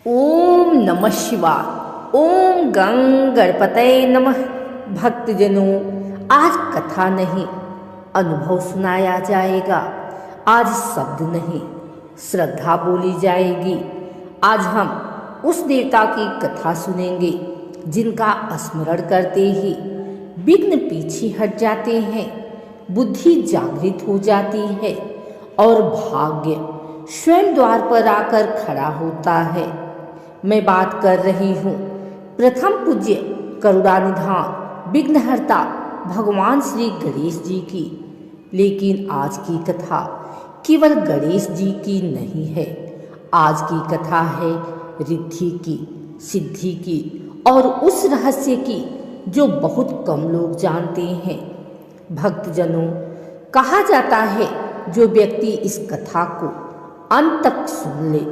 ओम नमः शिवाय। ओम गं गणपतये नमः। भक्तजनों, आज कथा नहीं अनुभव सुनाया जाएगा। आज शब्द नहीं श्रद्धा बोली जाएगी। आज हम उस देवता की कथा सुनेंगे जिनका स्मरण करते ही विघ्न पीछे हट जाते हैं, बुद्धि जागृत हो जाती है और भाग्य स्वयं द्वार पर आकर खड़ा होता है। मैं बात कर रही हूँ प्रथम पूज्य करुणानिधान विघ्नहर्ता भगवान श्री गणेश जी की। लेकिन आज की कथा केवल गणेश जी की नहीं है। आज की कथा है रिद्धि की, सिद्धि की और उस रहस्य की जो बहुत कम लोग जानते हैं। भक्तजनों, कहा जाता है जो व्यक्ति इस कथा को अंत तक सुन ले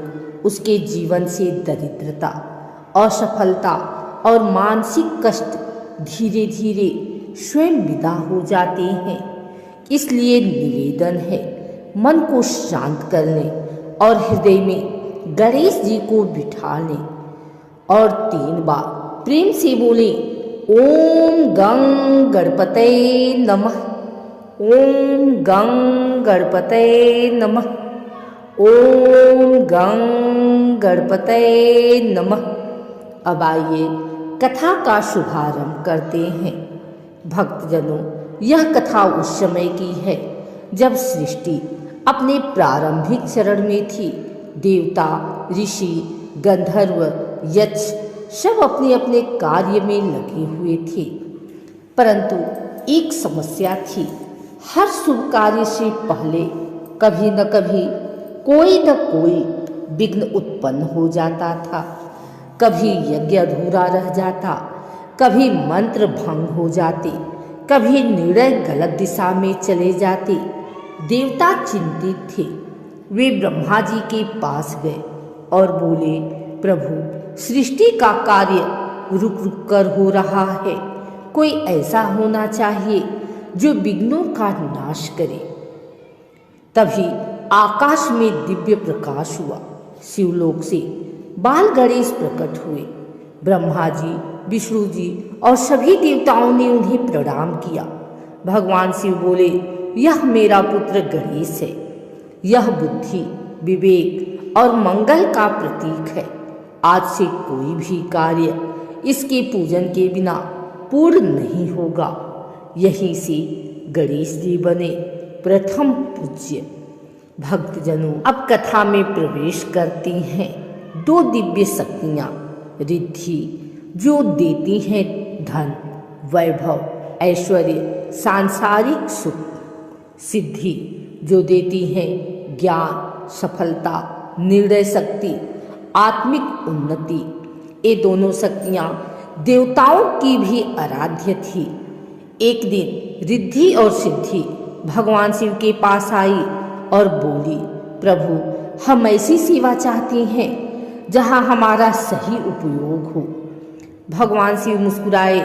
उसके जीवन से दरिद्रता, असफलता और मानसिक कष्ट धीरे धीरे स्वयं विदा हो जाते हैं। इसलिए निवेदन है, मन को शांत कर लें और हृदय में गणेश जी को बिठा लें और 3 बार प्रेम से बोलें, ओम गं गणपतये नमः। ओम गं गणपतये नमः। ओम गं गणपतये नमः। अब आइए कथा का शुभारंभ करते हैं। भक्तजनों, यह कथा उस समय की है जब सृष्टि अपने प्रारंभिक चरण में थी। देवता, ऋषि, गंधर्व, यक्ष सब अपने अपने कार्य में लगे हुए थे। परंतु एक समस्या थी, हर शुभ कार्य से पहले कभी न कभी कोई न कोई विघ्न उत्पन्न हो जाता था। कभी यज्ञ अधूरा रह जाता, कभी मंत्र भंग हो जाते, कभी निर्णय गलत दिशा में चले जाते। देवता चिंतित थे। वे ब्रह्मा जी के पास गए और बोले, प्रभु, सृष्टि का कार्य रुक रुक कर हो रहा है। कोई ऐसा होना चाहिए जो विघ्नों का नाश करे। तभी आकाश में दिव्य प्रकाश हुआ। शिवलोक से बाल गणेश प्रकट हुए। ब्रह्मा जी, विष्णु जी और सभी देवताओं ने उन्हें प्रणाम किया। भगवान शिव बोले, यह मेरा पुत्र गणेश है। यह बुद्धि, विवेक और मंगल का प्रतीक है। आज से कोई भी कार्य इसके पूजन के बिना पूर्ण नहीं होगा। यहीं से गणेश जी बने प्रथम पूज्य। भक्तजनों, अब कथा में प्रवेश करती हैं 2 दिव्य शक्तियाँ। रिद्धि जो देती हैं धन, वैभव, ऐश्वर्य, सांसारिक सुख। सिद्धि जो देती हैं ज्ञान, सफलता, निर्णय शक्ति, आत्मिक उन्नति। ये दोनों शक्तियाँ देवताओं की भी आराध्य थी। एक दिन रिद्धि और सिद्धि भगवान शिव के पास आई और बोली, प्रभु, हम ऐसी सेवा चाहते हैं जहाँ हमारा सही उपयोग हो। भगवान शिव मुस्कुराए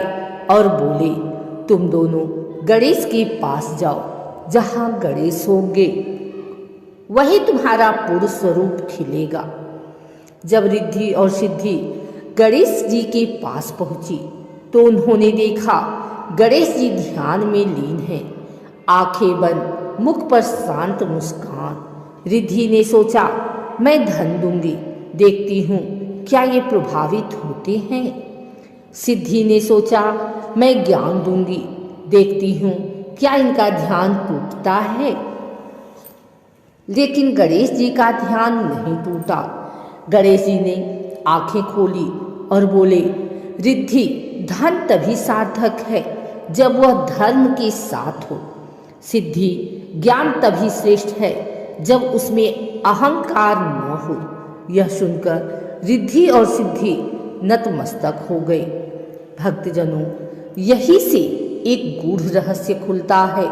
और बोले, तुम दोनों गणेश के पास जाओ। जहाँ गणेश होंगे वही तुम्हारा पूर्ण स्वरूप खिलेगा। जब रिद्धि और सिद्धि गणेश जी के पास पहुंची तो उन्होंने देखा गणेश जी ध्यान में लीन हैं, आंखें बंद, मुख पर शांत मुस्कान। रिद्धि ने सोचा, मैं धन दूंगी, देखती हूँ क्या ये प्रभावित होते हैं। सिद्धि ने सोचा, मैं ज्ञान दूंगी, देखती हूँ क्या इनका ध्यान टूटता है। लेकिन गणेश जी का ध्यान नहीं टूटा। गणेश जी ने आंखें खोली और बोले, रिद्धि, धन तभी सार्थक है जब वह धर्म के साथ हो। सिद्धि, ज्ञान तभी श्रेष्ठ है जब उसमें अहंकार न हो। यह सुनकर रिद्धि और सिद्धि नतमस्तक हो गए। भक्तजनों, यही से एक गूढ़ रहस्य खुलता है।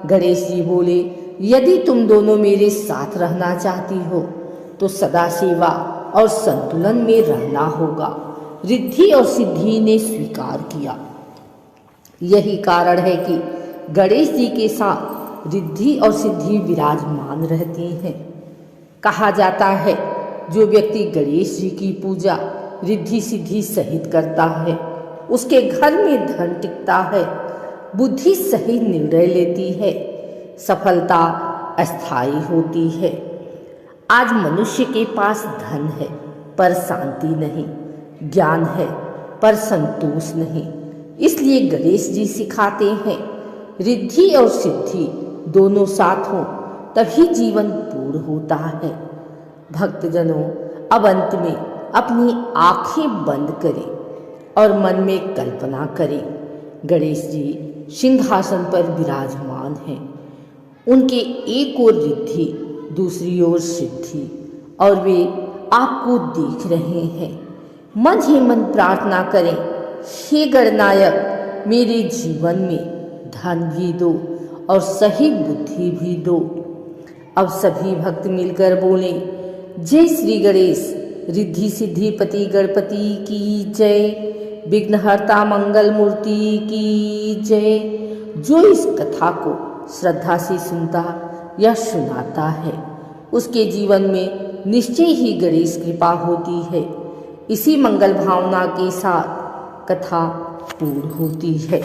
गणेश जी बोले, यदि तुम दोनों मेरे साथ रहना चाहती हो तो सदा सेवा और संतुलन में रहना होगा। रिद्धि और सिद्धि ने स्वीकार किया। यही कारण है कि गणेश जी के साथ रिद्धि और सिद्धि विराजमान रहती हैं। कहा जाता है जो व्यक्ति गणेश जी की पूजा रिद्धि सिद्धि सहित करता है, उसके घर में धन टिकता है, बुद्धि सही निर्णय लेती है, सफलता अस्थायी होती है। आज मनुष्य के पास धन है पर शांति नहीं, ज्ञान है पर संतोष नहीं। इसलिए गणेश जी सिखाते हैं, रिद्धि और सिद्धि दोनों साथ हों तभी जीवन पूर्ण होता है। भक्तजनों, अब अंत में अपनी आंखें बंद करें और मन में कल्पना करें, गणेश जी सिंहासन पर विराजमान हैं। उनके एक ओर रिद्धि, दूसरी ओर सिद्धि, और वे आपको देख रहे हैं। मन ही मन प्रार्थना करें, हे गणनायक, मेरे जीवन में धन भी दो और सही बुद्धि भी दो। अब सभी भक्त मिलकर बोले, जय श्री गणेश, रिद्धि सिद्धि पति गणपति की जय, विघ्नहर्ता मंगल मूर्ति की जय। जो इस कथा को श्रद्धा से सुनता या सुनाता है, उसके जीवन में निश्चय ही गणेश कृपा होती है। इसी मंगल भावना के साथ कथा पूर्ण होती है।